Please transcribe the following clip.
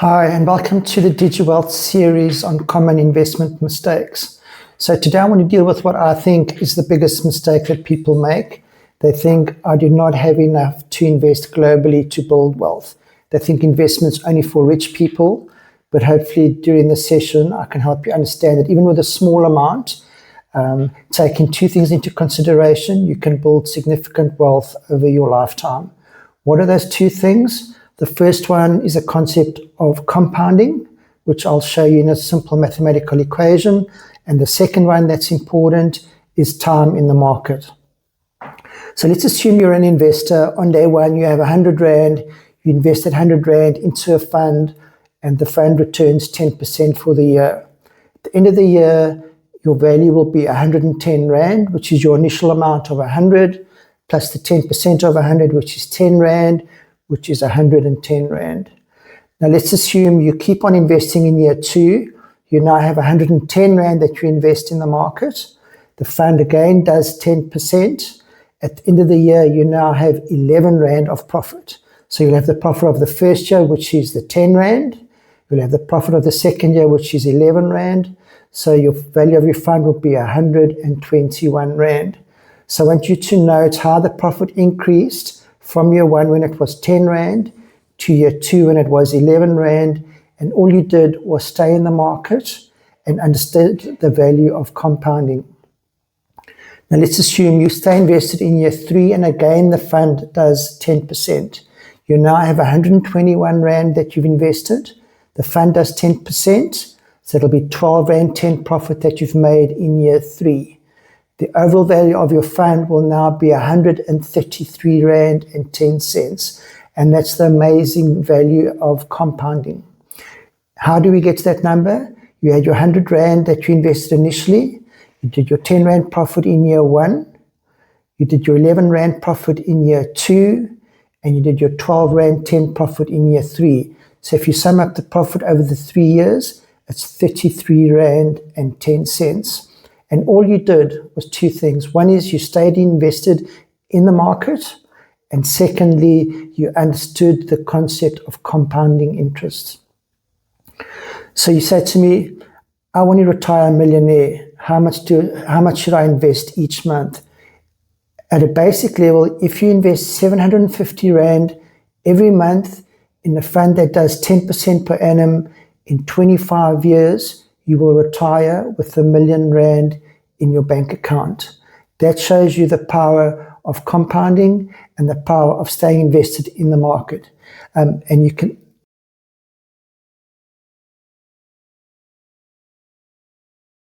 Hi, and welcome to the DigiWealth series on common investment mistakes. So today I want to deal with what I think is the biggest mistake that people make. They think I do not have enough to invest globally to build wealth. They think investment's only for rich people, but hopefully during the session I can help you understand that even with a small amount, taking two things into consideration, you can build significant wealth over your lifetime. What are those two things? The first one is a concept of compounding, which I'll show you in a simple mathematical equation. And the second one that's important is time in the market. So let's assume you're an investor. On day one, you have 100 Rand. You invested 100 Rand into a fund, and the fund returns 10% for the year. At the end of the year, your value will be 110 Rand, which is your initial amount of 100, plus the 10% of 100, which is 10 Rand, which is 110 Rand. Now let's assume you keep on investing in year two. You now have 110 Rand that you invest in the market. The fund again does 10%. At the end of the year, you now have 11 Rand of profit. So you'll have the profit of the first year, which is the 10 Rand. You'll have the profit of the second year, which is 11 Rand. So your value of your fund will be 121 Rand. So I want you to note how the profit increased from year one when it was 10 Rand to year two when it was 11 Rand. And all you did was stay in the market and understood the value of compounding. Now let's assume you stay invested in year three and again the fund does 10%. You now have 121 Rand that you've invested. The fund does 10%, so it'll be 12 Rand 10 profit that you've made in year three. The overall value of your fund will now be 133 Rand and 10 cents. And that's the amazing value of compounding. How do we get to that number? You had your 100 Rand that you invested initially. You did your 10 Rand profit in year one. You did your 11 Rand profit in year two. And you did your 12 Rand 10 profit in year three. So if you sum up the profit over the 3 years, it's 33 Rand and 10 cents. And all you did was two things. One is you stayed invested in the market. And secondly, you understood the concept of compounding interest. So you said to me, I want to retire a millionaire. How much should I invest each month? At a basic level, if you invest 750 Rand every month in a fund that does 10% per annum in 25 years, you will retire with R1 million in your bank account. That shows you the power of compounding and the power of staying invested in the market. And you can